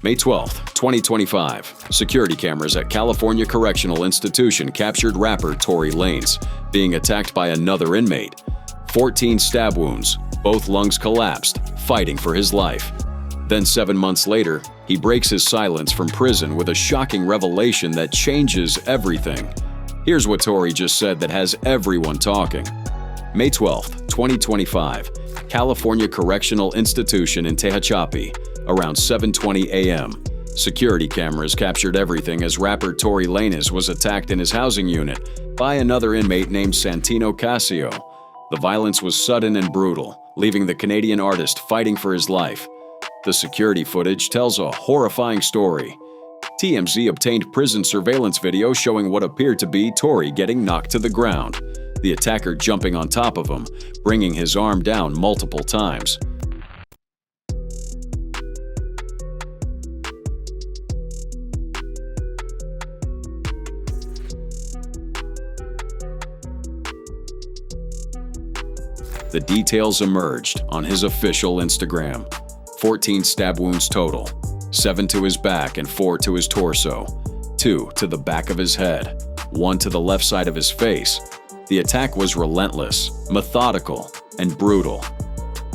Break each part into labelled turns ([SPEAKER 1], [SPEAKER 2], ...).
[SPEAKER 1] May 12, 2025, security cameras at California Correctional Institution captured rapper Tory Lanez being attacked by another inmate. 14 stab wounds, both lungs collapsed, fighting for his life. Then 7 months later, he breaks his silence from prison with a shocking revelation that changes everything. Here's what Tory just said that has everyone talking. May 12, 2025, California Correctional Institution in Tehachapi, around 7:20 a.m. Security cameras captured everything as rapper Tory Lanez was attacked in his housing unit by another inmate named Santino Casio. The violence was sudden and brutal, leaving the Canadian artist fighting for his life. The security footage tells a horrifying story. TMZ obtained prison surveillance video showing what appeared to be Tory getting knocked to the ground, the attacker jumping on top of him, bringing his arm down multiple times. The details emerged on his official Instagram. 14 stab wounds total, 7 to his back and 4 to his torso, 2 to the back of his head, 1 to the left side of his face. The attack was relentless, methodical, and brutal.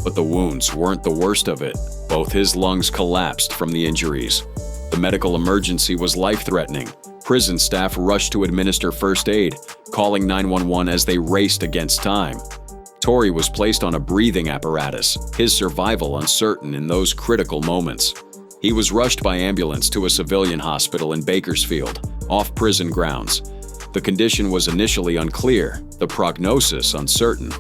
[SPEAKER 1] But the wounds weren't the worst of it. Both his lungs collapsed from the injuries. The medical emergency was life-threatening. Prison staff rushed to administer first aid, calling 911 as they raced against time. Tory was placed on a breathing apparatus, his survival uncertain in those critical moments. He was rushed by ambulance to a civilian hospital in Bakersfield, off prison grounds. The condition was initially unclear, the prognosis uncertain.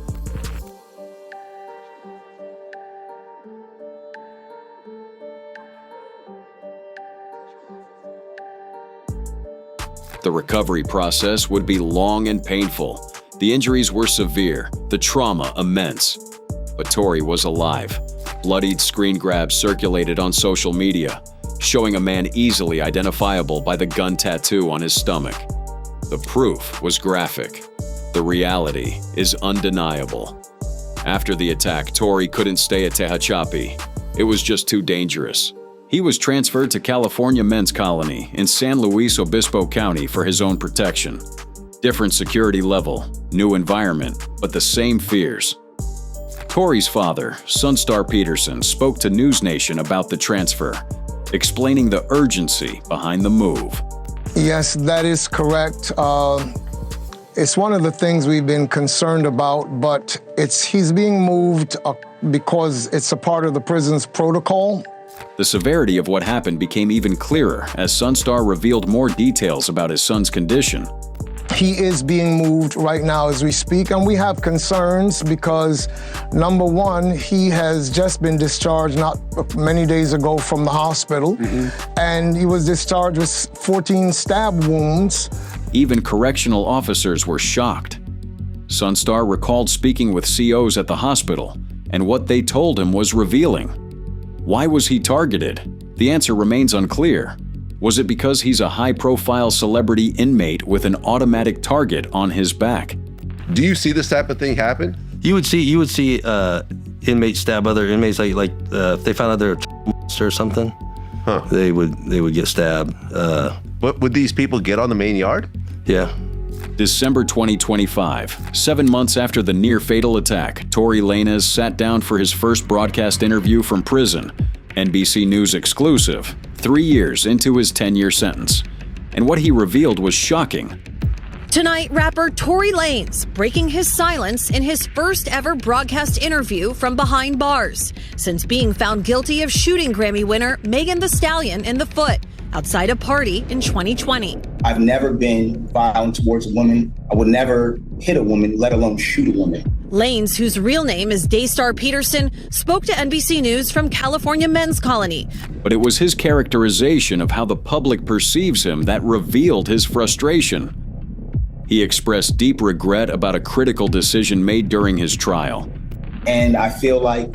[SPEAKER 1] The recovery process would be long and painful. The injuries were severe, the trauma immense. But Tory was alive. Bloodied screen grabs circulated on social media, showing a man easily identifiable by the gun tattoo on his stomach. The proof was graphic. The reality is undeniable. After the attack, Tory couldn't stay at Tehachapi. It was just too dangerous. He was transferred to California Men's Colony in San Luis Obispo County for his own protection. Different security level, new environment, but the same fears. Tory's father, Sunstar Peterson, spoke to News Nation about the transfer, explaining the urgency behind the move.
[SPEAKER 2] Yes, that is correct. It's one of the things we've been concerned about, but he's being moved because it's a part of the prison's protocol.
[SPEAKER 1] The severity of what happened became even clearer as Sunstar revealed more details about his son's condition.
[SPEAKER 2] He is being moved right now as we speak, and we have concerns because, number one, he has just been discharged not many days ago from the hospital, and he was discharged with 14 stab wounds.
[SPEAKER 1] Even correctional officers were shocked. Sunstar recalled speaking with COs at the hospital, and what they told him was revealing. Why was he targeted? The answer remains unclear. Was it because he's a high-profile celebrity inmate with an automatic target on his back?
[SPEAKER 3] Do you see this type of thing happen?
[SPEAKER 4] You would see inmates stab other inmates, like if they found out they're or something, they would get stabbed.
[SPEAKER 3] What would these people get on the main yard?
[SPEAKER 4] Yeah.
[SPEAKER 1] December 2025, 7 months after the near-fatal attack, Tory Lanez sat down for his first broadcast interview from prison. NBC News exclusive, 3 years into his 10-year sentence. And what he revealed was shocking.
[SPEAKER 5] Tonight, rapper Tory Lanez breaking his silence in his first ever broadcast interview from behind bars since being found guilty of shooting Grammy winner Megan Thee Stallion in the foot outside a party in 2020.
[SPEAKER 6] I've never been violent towards a woman. I would never hit a woman, let alone shoot a woman.
[SPEAKER 5] Lanez, whose real name is Daystar Peterson, spoke to NBC News from California Men's Colony.
[SPEAKER 1] But it was his characterization of how the public perceives him that revealed his frustration. He expressed deep regret about a critical decision made during his trial.
[SPEAKER 6] And I feel like,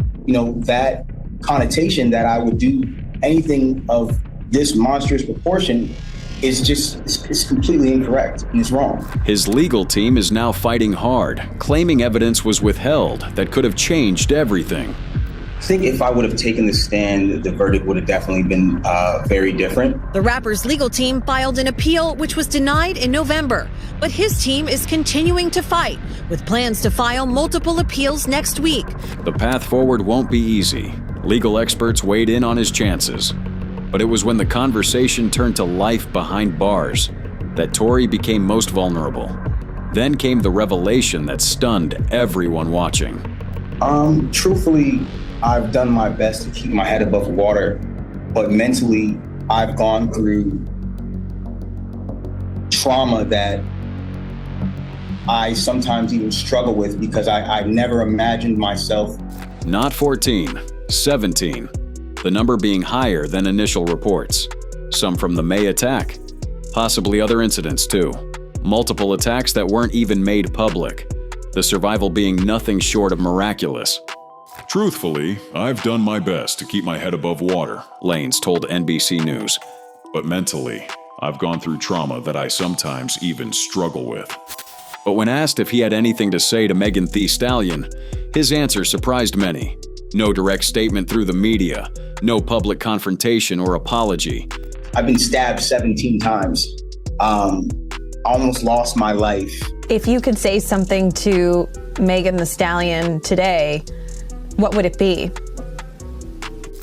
[SPEAKER 6] that connotation that I would do anything of this monstrous proportion is completely incorrect and it's wrong.
[SPEAKER 1] His legal team is now fighting hard, claiming evidence was withheld that could have changed everything.
[SPEAKER 6] I think if I would have taken the stand, the verdict would have definitely been very different.
[SPEAKER 5] The rapper's legal team filed an appeal, which was denied in November. But his team is continuing to fight, with plans to file multiple appeals next week.
[SPEAKER 1] The path forward won't be easy. Legal experts weighed in on his chances. But it was when the conversation turned to life behind bars that Tory became most vulnerable. Then came the revelation that stunned everyone watching.
[SPEAKER 6] Truthfully, I've done my best to keep my head above water, but mentally, I've gone through trauma that I sometimes even struggle with because I never imagined myself.
[SPEAKER 1] Not 14, 17. The number being higher than initial reports. Some from the May attack, possibly other incidents too. Multiple attacks that weren't even made public. The survival being nothing short of miraculous.
[SPEAKER 7] Truthfully, I've done my best to keep my head above water,
[SPEAKER 1] Lanez told NBC News.
[SPEAKER 7] but mentally, I've gone through trauma that I sometimes even struggle with.
[SPEAKER 1] But when asked if he had anything to say to Megan Thee Stallion, his answer surprised many. No direct statement through the media, no public confrontation or apology.
[SPEAKER 6] I've been stabbed 17 times. Almost lost my life.
[SPEAKER 8] If you could say something to Megan Thee Stallion today, what would it be?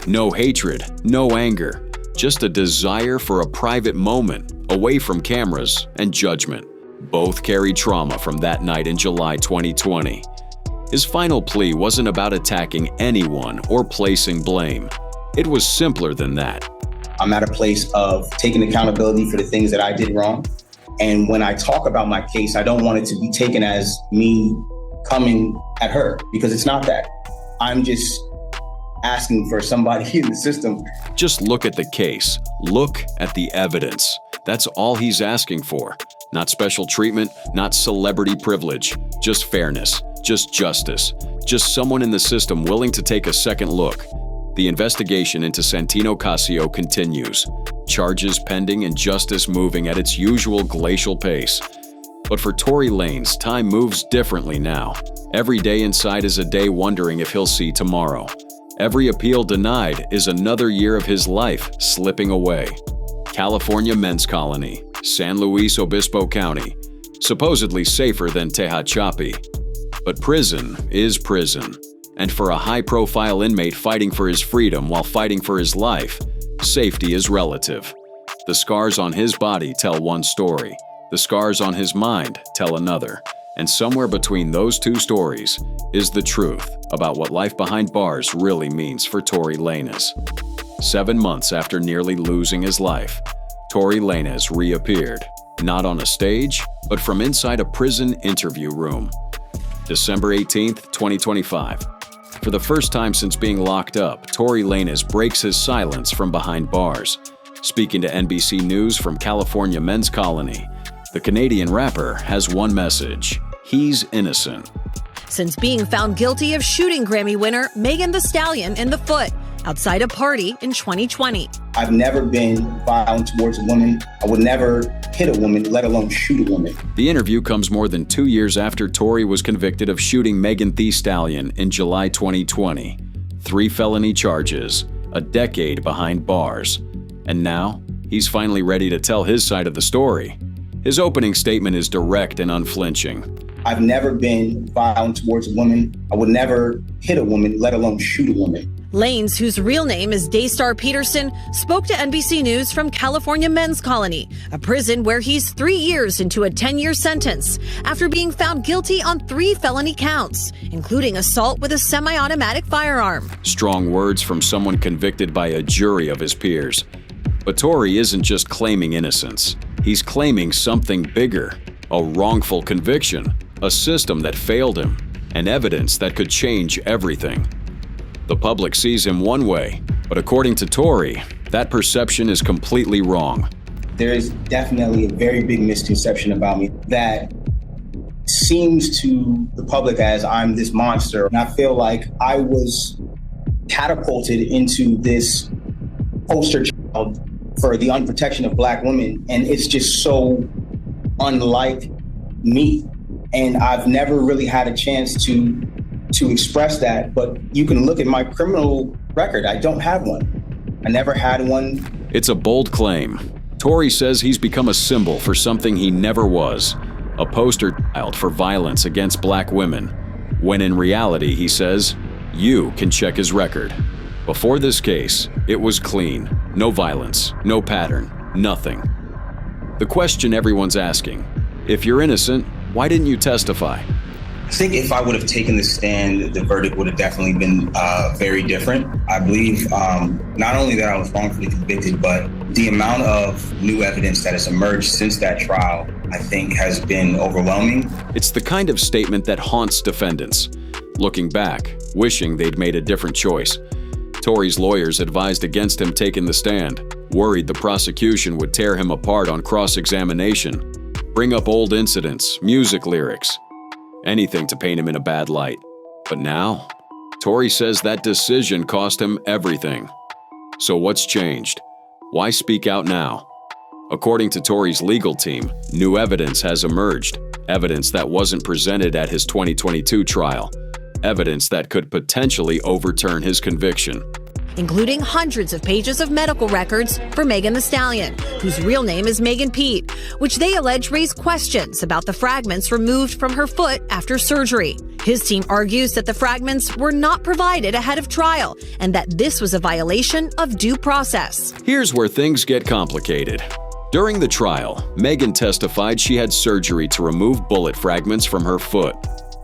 [SPEAKER 1] No hatred, no anger, just a desire for a private moment away from cameras and judgment. Both carried trauma from that night in July 2020. His final plea wasn't about attacking anyone or placing blame. It was simpler than that.
[SPEAKER 6] I'm at a place of taking accountability for the things that I did wrong. And when I talk about my case, I don't want it to be taken as me coming at her, because it's not that. I'm just asking for somebody in the system.
[SPEAKER 1] Just look at the case. Look at the evidence. That's all he's asking for. Not special treatment, not celebrity privilege, just fairness, just justice, just someone in the system willing to take a second look. The investigation into Santino Casio continues. Charges pending and justice moving at its usual glacial pace. But for Tory Lanez, time moves differently now. Every day inside is a day wondering if he'll see tomorrow. Every appeal denied is another year of his life slipping away. California Men's Colony, San Luis Obispo County, supposedly safer than Tehachapi. But prison is prison. And for a high-profile inmate fighting for his freedom while fighting for his life, safety is relative. The scars on his body tell one story. The scars on his mind tell another. And somewhere between those two stories is the truth about what life behind bars really means for Tory Lanez. 7 months after nearly losing his life, Tory Lanez reappeared, not on a stage, but from inside a prison interview room. December 18th, 2025. For the first time since being locked up, Tory Lanez breaks his silence from behind bars. Speaking to NBC News from California Men's Colony, the Canadian rapper has one message: he's innocent.
[SPEAKER 5] Since being found guilty of shooting Grammy winner Megan Thee Stallion in the foot outside a party in 2020.
[SPEAKER 6] I've never been violent towards a woman. I would never hit a woman, let alone shoot a woman.
[SPEAKER 1] The interview comes more than 2 years after Tory was convicted of shooting Megan Thee Stallion in July 2020. 3 felony charges, a decade behind bars. And now, he's finally ready to tell his side of the story. His opening statement is direct and unflinching.
[SPEAKER 6] I've never been violent towards a woman. I would never hit a woman, let alone shoot a woman.
[SPEAKER 5] Lanez, whose real name is Daystar Peterson, spoke to NBC News from California Men's Colony, a prison where he's 3 years into a 10-year sentence after being found guilty on 3 felony counts, including assault with a semi-automatic firearm.
[SPEAKER 1] Strong words from someone convicted by a jury of his peers. But Tory isn't just claiming innocence. He's claiming something bigger, a wrongful conviction, a system that failed him, and evidence that could change everything. The public sees him one way, but according to Tory, that perception is completely wrong.
[SPEAKER 6] There is definitely a very big misconception about me that seems to the public as I'm this monster. And I feel like I was catapulted into this poster child for the unprotection of Black women. And it's just so unlike me. And I've never really had a chance to to express that, but you can look at my criminal record. I don't have one. I never had one.
[SPEAKER 1] It's a bold claim. Tory says he's become a symbol for something he never was, a poster child for violence against black women, when in reality, he says, you can check his record. Before this case, it was clean. No violence, no pattern, nothing. The question everyone's asking, if you're innocent, why didn't you testify?
[SPEAKER 6] I think if I would have taken the stand, the verdict would have definitely been very different. I believe not only that I was wrongfully convicted, but the amount of new evidence that has emerged since that trial, I think, has been overwhelming.
[SPEAKER 1] It's the kind of statement that haunts defendants, looking back, wishing they'd made a different choice. Tory's lawyers advised against him taking the stand, worried the prosecution would tear him apart on cross-examination, bring up old incidents, music lyrics, anything to paint him in a bad light. But now, Tory says that decision cost him everything. So what's changed? Why speak out now? According to Tory's legal team, new evidence has emerged, evidence that wasn't presented at his 2022 trial, evidence that could potentially overturn his conviction.
[SPEAKER 5] Including hundreds of pages of medical records for Megan Thee Stallion, whose real name is Megan Pete, which they allege raise questions about the fragments removed from her foot after surgery. His team argues that the fragments were not provided ahead of trial and that this was a violation of due process.
[SPEAKER 1] Here's where things get complicated. During the trial, Megan testified she had surgery to remove bullet fragments from her foot.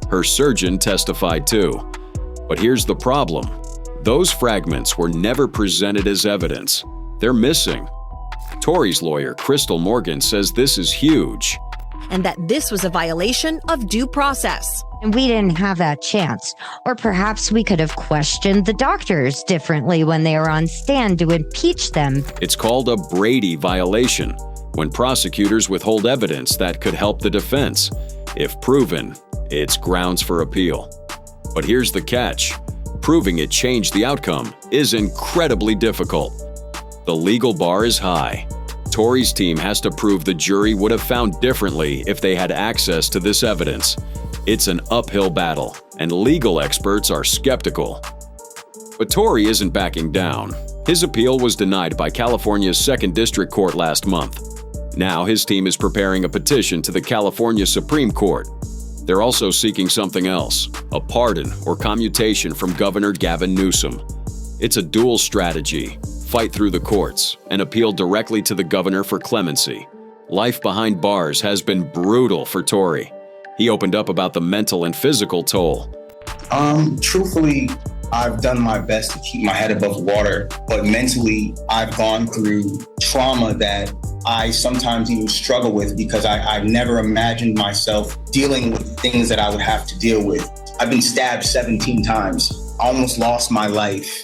[SPEAKER 1] Her surgeon testified too. But here's the problem. Those fragments were never presented as evidence. They're missing. Tory's lawyer, Crystal Morgan, says this is huge.
[SPEAKER 5] And that this was a violation of due process.
[SPEAKER 9] And we didn't have that chance. Or perhaps we could have questioned the doctors differently when they were on stand to impeach them.
[SPEAKER 1] It's called a Brady violation, when prosecutors withhold evidence that could help the defense. If proven, it's grounds for appeal. But here's the catch. Proving it changed the outcome is incredibly difficult. The legal bar is high. Tory's team has to prove the jury would have found differently if they had access to this evidence. It's an uphill battle, and legal experts are skeptical. But Tory isn't backing down. His appeal was denied by California's 2nd District Court last month. Now his team is preparing a petition to the California Supreme Court. They're also seeking something else, a pardon or commutation from Governor Gavin Newsom. It's a dual strategy: fight through the courts and appeal directly to the governor for clemency. Life behind bars has been brutal for Tory. He opened up about the mental and physical toll.
[SPEAKER 6] Truthfully, I've done my best to keep my head above water, but mentally, I've gone through trauma that I sometimes even struggle with because I never imagined myself dealing with things that I would have to deal with. I've been stabbed 17 times, almost lost my life.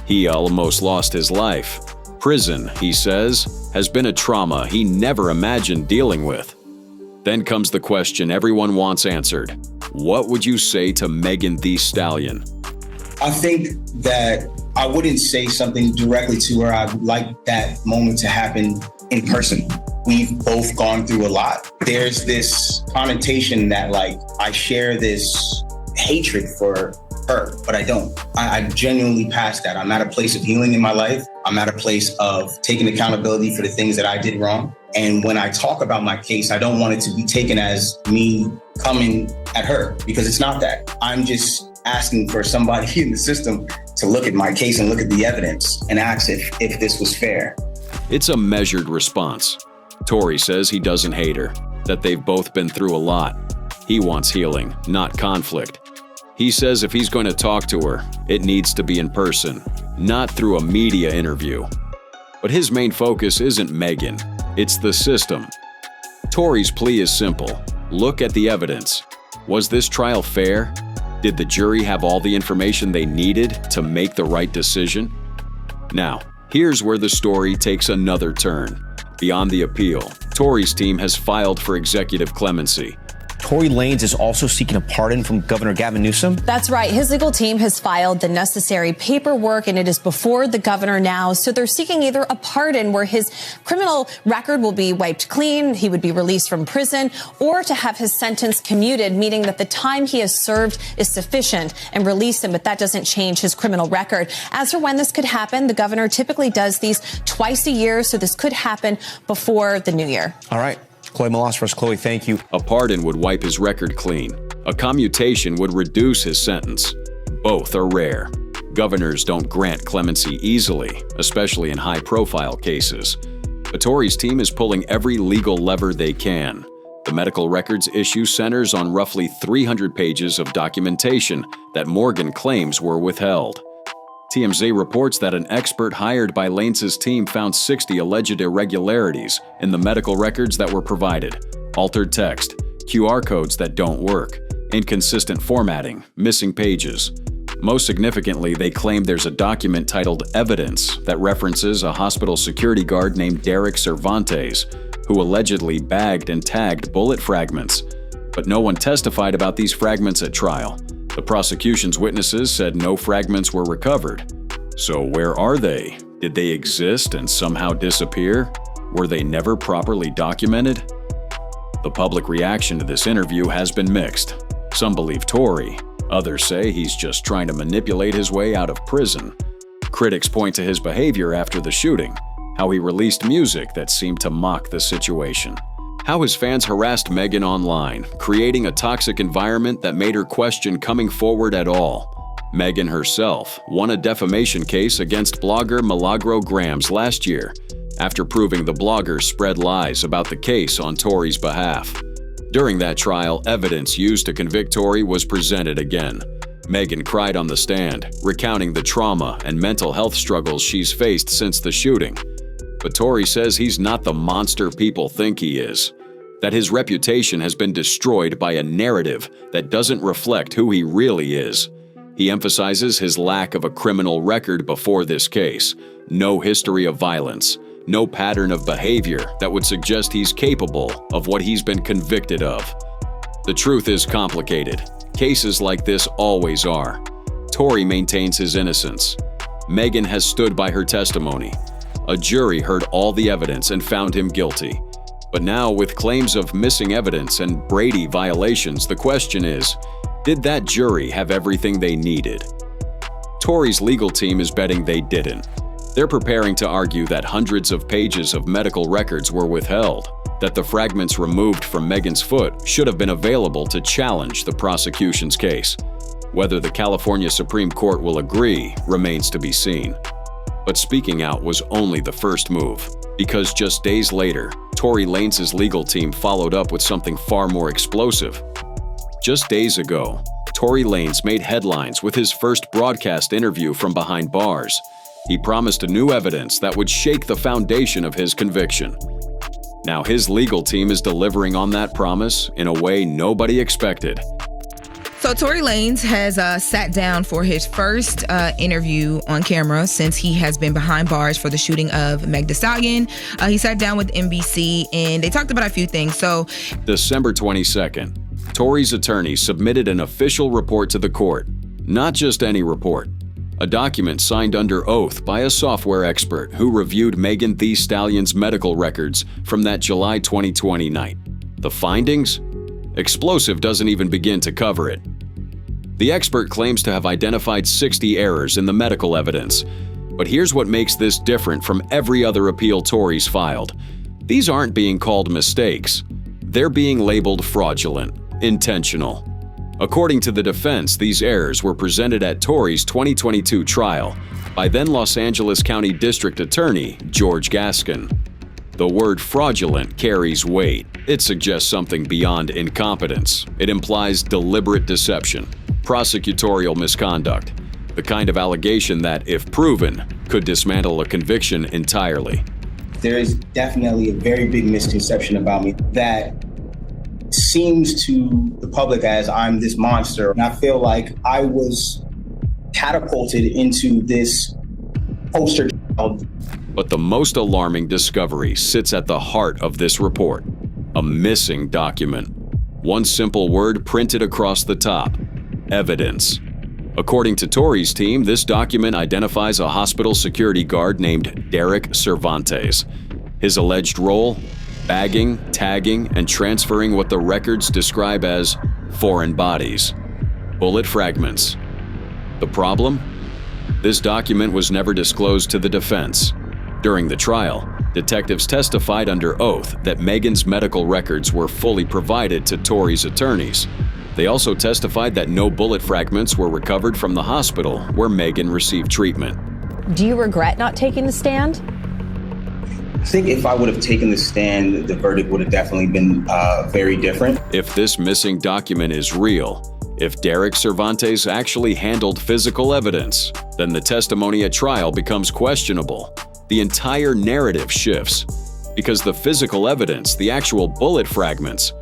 [SPEAKER 1] He almost lost his life. Prison, he says, has been a trauma he never imagined dealing with. Then comes the question everyone wants answered. What would you say to Megan Thee Stallion?
[SPEAKER 6] I think that I wouldn't say something directly to her. I'd like that moment to happen in person. We've both gone through a lot. There's this connotation that I share this hatred for her, but I don't. I genuinely passed that. I'm at a place of healing in my life. I'm at a place of taking accountability for the things that I did wrong. And when I talk about my case, I don't want it to be taken as me coming at her, because it's not that. I'm just asking for somebody in the system to look at my case and look at the evidence and ask if this was fair.
[SPEAKER 1] It's a measured response. Tory says he doesn't hate her, that they've both been through a lot. He wants healing, not conflict. He says if he's going to talk to her, it needs to be in person, not through a media interview. But his main focus isn't Megan, it's the system. Tory's plea is simple. Look at the evidence. Was this trial fair? Did the jury have all the information they needed to make the right decision? Now, here's where the story takes another turn. Beyond the appeal, Tory's team has filed for executive clemency.
[SPEAKER 10] Tory Lanez is also seeking a pardon from Governor Gavin Newsom?
[SPEAKER 5] That's right. His legal team has filed the necessary paperwork, and it is before the governor now. So they're seeking either a pardon where his criminal record will be wiped clean, he would be released from prison, or to have his sentence commuted, meaning that the time he has served is sufficient, and release him, but that doesn't change his criminal record. As for when this could happen, the governor typically does these twice a year, so this could happen before the new year.
[SPEAKER 10] All right. Chloe Malas for us. Chloe, thank you.
[SPEAKER 1] A pardon would wipe his record clean. A commutation would reduce his sentence. Both are rare. Governors don't grant clemency easily, especially in high-profile cases. But Tory's team is pulling every legal lever they can. The medical records issue centers on roughly 300 pages of documentation that Morgan claims were withheld. TMZ reports that an expert hired by Lanez's team found 60 alleged irregularities in the medical records that were provided: altered text, QR codes that don't work, inconsistent formatting, missing pages. Most significantly, they claim there's a document titled Evidence that references a hospital security guard named Derek Cervantes, who allegedly bagged and tagged bullet fragments. But no one testified about these fragments at trial. The prosecution's witnesses said no fragments were recovered. So where are they? Did they exist and somehow disappear? Were they never properly documented? The public reaction to this interview has been mixed. Some believe Tory. Others say he's just trying to manipulate his way out of prison. Critics point to his behavior after the shooting, how he released music that seemed to mock the situation, how his fans harassed Megan online, creating a toxic environment that made her question coming forward at all. Megan herself won a defamation case against blogger Milagro Grams last year after proving the blogger spread lies about the case on Tory's behalf. During that trial, evidence used to convict Tory was presented again. Megan cried on the stand, recounting the trauma and mental health struggles she's faced since the shooting. But Tory says he's not the monster people think he is, that his reputation has been destroyed by a narrative that doesn't reflect who he really is. He emphasizes his lack of a criminal record before this case, no history of violence, no pattern of behavior that would suggest he's capable of what he's been convicted of. The truth is complicated. Cases like this always are. Tory maintains his innocence. Megan has stood by her testimony. A jury heard all the evidence and found him guilty. But now, with claims of missing evidence and Brady violations, the question is, did that jury have everything they needed? Tory's legal team is betting they didn't. They're preparing to argue that hundreds of pages of medical records were withheld, that the fragments removed from Megan's foot should have been available to challenge the prosecution's case. Whether the California Supreme Court will agree remains to be seen. But speaking out was only the first move, because just days later, Tory Lanez's legal team followed up with something far more explosive. Just days ago, Tory Lanez made headlines with his first broadcast interview from behind bars. He promised new evidence that would shake the foundation of his conviction. Now his legal team is delivering on that promise in a way nobody expected.
[SPEAKER 11] So Tory Lanez has sat down for his first interview on camera since he has been behind bars for the shooting of Meg Thee Stallion. He sat down with NBC and they talked about a few things. So
[SPEAKER 1] December 22nd, Tory's attorney submitted an official report to the court. Not just any report. A document signed under oath by a software expert who reviewed Megan Thee Stallion's medical records from that July 2020 night. The findings? Explosive doesn't even begin to cover it. The expert claims to have identified 60 errors in the medical evidence. But here's what makes this different from every other appeal Tory's filed. These aren't being called mistakes. They're being labeled fraudulent, intentional. According to the defense, these errors were presented at Tory's 2022 trial by then Los Angeles County District Attorney George Gaskin. The word fraudulent carries weight. It suggests something beyond incompetence. It implies deliberate deception, prosecutorial misconduct, the kind of allegation that, if proven, could dismantle a conviction entirely.
[SPEAKER 6] There is definitely a very big misconception about me that seems to the public as I'm this monster. And I feel like I was catapulted into this poster child.
[SPEAKER 1] But the most alarming discovery sits at the heart of this report: a missing document. One simple word printed across the top: evidence. According to Tory's team, this document identifies a hospital security guard named Derek Cervantes. His alleged role: bagging, tagging, and transferring what the records describe as foreign bodies, bullet fragments. The problem? This document was never disclosed to the defense. During the trial, detectives testified under oath that Megan's medical records were fully provided to Tory's attorneys. They also testified that no bullet fragments were recovered from the hospital where Megan received treatment.
[SPEAKER 8] Do you regret not taking the stand?
[SPEAKER 6] I think if I would have taken the stand, the verdict would have definitely been very different.
[SPEAKER 1] If this missing document is real, if Derek Cervantes actually handled physical evidence, then the testimony at trial becomes questionable. The entire narrative shifts because the physical evidence, the actual bullet fragments,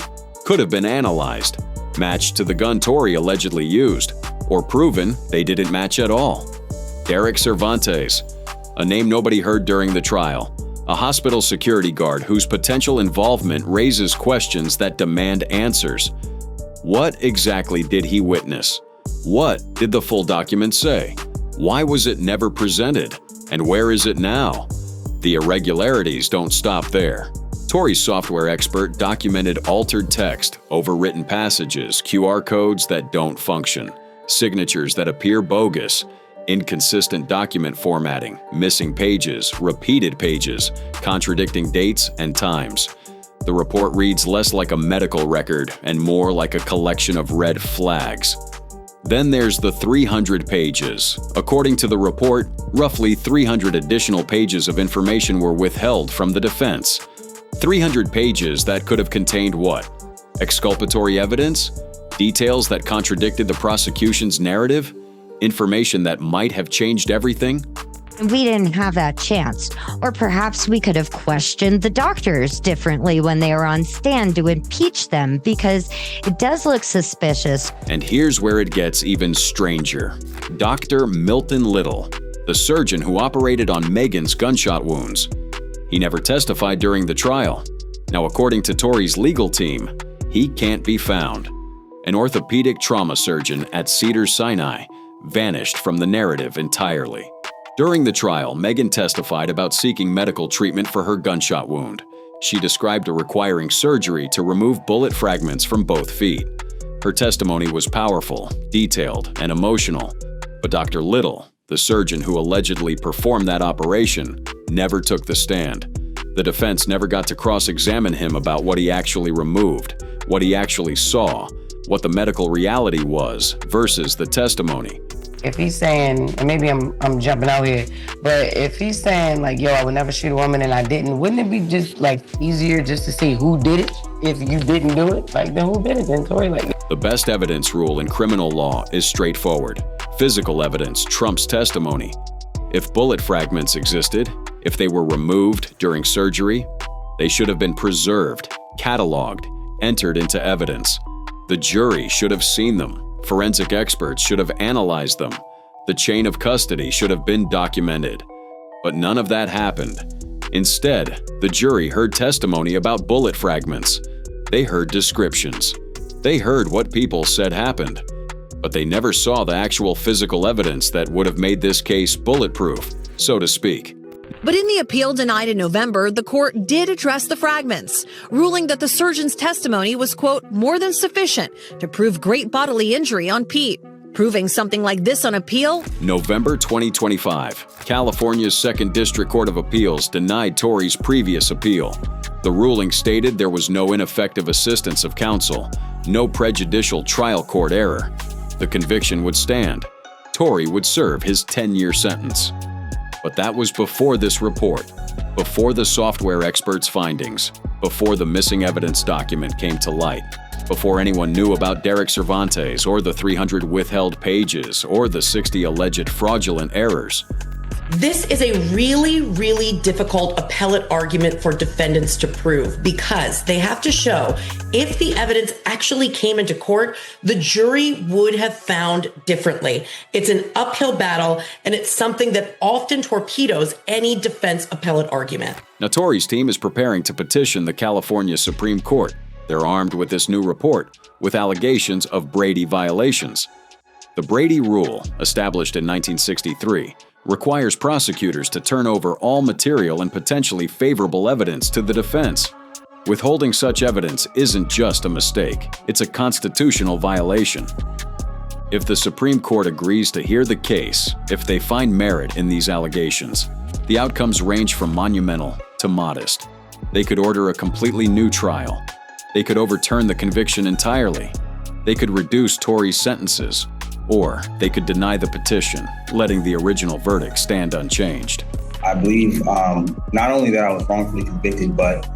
[SPEAKER 1] could have been analyzed, matched to the gun Tory allegedly used, or proven they didn't match at all. Derek Cervantes, a name nobody heard during the trial, a hospital security guard whose potential involvement raises questions that demand answers. What exactly did he witness? What did the full document say? Why was it never presented? And where is it now? The irregularities don't stop there. Tory's software expert documented altered text, overwritten passages, QR codes that don't function, signatures that appear bogus, inconsistent document formatting, missing pages, repeated pages, contradicting dates and times. The report reads less like a medical record and more like a collection of red flags. Then there's the 300 pages. According to the report, roughly 300 additional pages of information were withheld from the defense. 300 pages that could have contained what? Exculpatory evidence? Details that contradicted the prosecution's narrative? Information that might have changed everything?
[SPEAKER 9] We didn't have that chance. Or perhaps we could have questioned the doctors differently when they were on stand to impeach them, because it does look suspicious.
[SPEAKER 1] And here's where it gets even stranger. Dr. Milton Little, the surgeon who operated on Megan's gunshot wounds. He never testified during the trial. Now, according to Tory's legal team, he can't be found. An orthopedic trauma surgeon at Cedars-Sinai vanished from the narrative entirely. During the trial, Megan testified about seeking medical treatment for her gunshot wound. She described requiring surgery to remove bullet fragments from both feet. Her testimony was powerful, detailed, and emotional. But Dr. Little, the surgeon who allegedly performed that operation, never took the stand. The defense never got to cross-examine him about what he actually removed, what he actually saw, what the medical reality was versus the testimony.
[SPEAKER 12] If he's saying, and maybe I'm jumping out here, but if he's saying like, yo, I would never shoot a woman and I didn't, wouldn't it be just like easier just to see who did it? If you didn't do it, like then who did it then, Tory?
[SPEAKER 1] The best evidence rule in criminal law is straightforward. Physical evidence trumps testimony. If bullet fragments existed, if they were removed during surgery, they should have been preserved, cataloged, entered into evidence. The jury should have seen them. Forensic experts should have analyzed them. The chain of custody should have been documented. But none of that happened. Instead, the jury heard testimony about bullet fragments. They heard descriptions. They heard what people said happened. But they never saw the actual physical evidence that would have made this case bulletproof, so to speak.
[SPEAKER 5] But in the appeal denied in November, the court did address the fragments, ruling that the surgeon's testimony was, quote, more than sufficient to prove great bodily injury on Pete. Proving something like this on appeal?
[SPEAKER 1] November 2025, California's 2nd District Court of Appeals denied Tory's previous appeal. The ruling stated there was no ineffective assistance of counsel, no prejudicial trial court error. The conviction would stand. Tory would serve his 10-year sentence. But that was before this report, before the software experts' findings, before the missing evidence document came to light, before anyone knew about Derek Cervantes or the 300 withheld pages or the 60 alleged fraudulent errors.
[SPEAKER 13] This is a really, really difficult appellate argument for defendants to prove because they have to show if the evidence actually came into court, the jury would have found differently. It's an uphill battle, and it's something that often torpedoes any defense appellate argument.
[SPEAKER 1] Now, Tory's team is preparing to petition the California Supreme Court. They're armed with this new report, with allegations of Brady violations. The Brady Rule, established in 1963, requires prosecutors to turn over all material and potentially favorable evidence to the defense. Withholding such evidence isn't just a mistake, it's a constitutional violation. If the Supreme Court agrees to hear the case, if they find merit in these allegations, the outcomes range from monumental to modest. They could order a completely new trial. They could overturn the conviction entirely. They could reduce Tory's sentences. Or they could deny the petition, letting the original verdict stand unchanged.
[SPEAKER 6] I believe not only that I was wrongfully convicted, but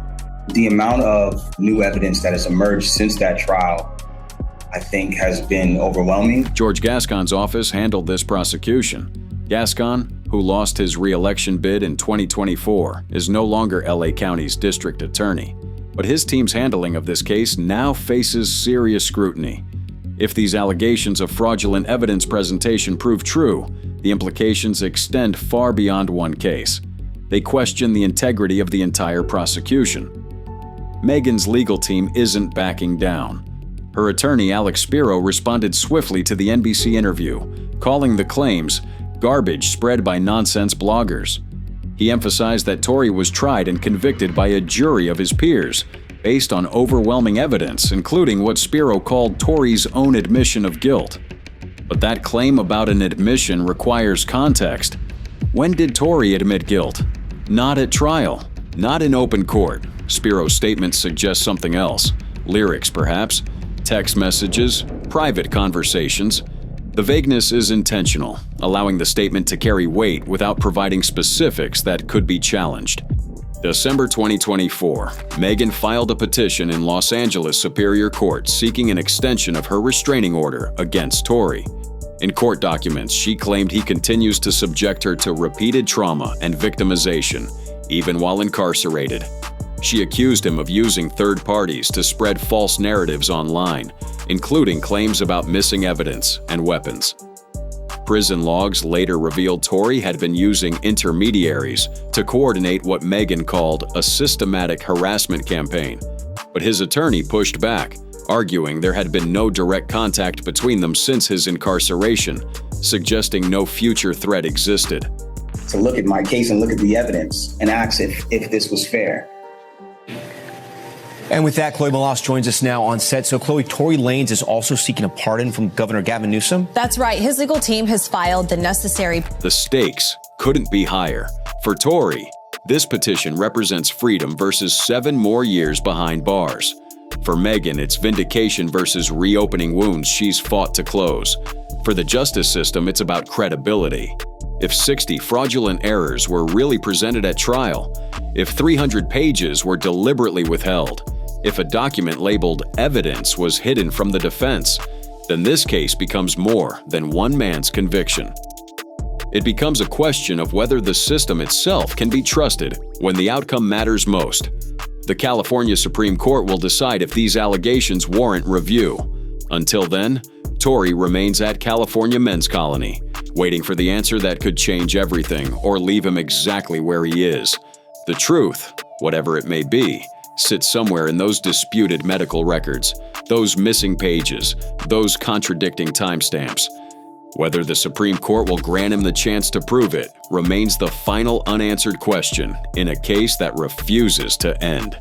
[SPEAKER 6] the amount of new evidence that has emerged since that trial, I think, has been overwhelming.
[SPEAKER 1] George Gascon's office handled this prosecution. Gascon, who lost his re-election bid in 2024, is no longer LA County's district attorney. But his team's handling of this case now faces serious scrutiny. If these allegations of fraudulent evidence presentation prove true, the implications extend far beyond one case. They question the integrity of the entire prosecution. Megan's legal team isn't backing down. Her attorney, Alex Spiro, responded swiftly to the NBC interview, calling the claims garbage spread by nonsense bloggers. He emphasized that Tory was tried and convicted by a jury of his peers, based on overwhelming evidence, including what Spiro called Tory's own admission of guilt. But that claim about an admission requires context. When did Tory admit guilt? Not at trial, not in open court. Spiro's statement suggests something else. Lyrics, perhaps, text messages, private conversations. The vagueness is intentional, allowing the statement to carry weight without providing specifics that could be challenged. December 2024, Megan filed a petition in Los Angeles Superior Court seeking an extension of her restraining order against Tory. In court documents, she claimed he continues to subject her to repeated trauma and victimization, even while incarcerated. She accused him of using third parties to spread false narratives online, including claims about missing evidence and weapons. Prison logs later revealed Tory had been using intermediaries to coordinate what Megan called a systematic harassment campaign. But his attorney pushed back, arguing there had been no direct contact between them since his incarceration, suggesting no future threat existed.
[SPEAKER 6] To look at my case and look at the evidence and ask if this was fair.
[SPEAKER 10] And with that, Chloe Malas joins us now on set. So, Chloe, Tory Lanez is also seeking a pardon from Governor Gavin Newsom?
[SPEAKER 8] That's right. His legal team has filed the necessary.
[SPEAKER 1] The stakes couldn't be higher. For Tory, this petition represents freedom versus 7 more years behind bars. For Megan, it's vindication versus reopening wounds she's fought to close. For the justice system, it's about credibility. If 60 fraudulent errors were really presented at trial, if 300 pages were deliberately withheld, if a document labeled evidence was hidden from the defense, then this case becomes more than one man's conviction. It becomes a question of whether the system itself can be trusted when the outcome matters most. The California Supreme Court will decide if these allegations warrant review. Until then, Tory remains at California Men's Colony, waiting for the answer that could change everything or leave him exactly where he is. The truth, whatever it may be, sits somewhere in those disputed medical records, those missing pages, those contradicting timestamps. Whether the Supreme Court will grant him the chance to prove it remains the final unanswered question in a case that refuses to end.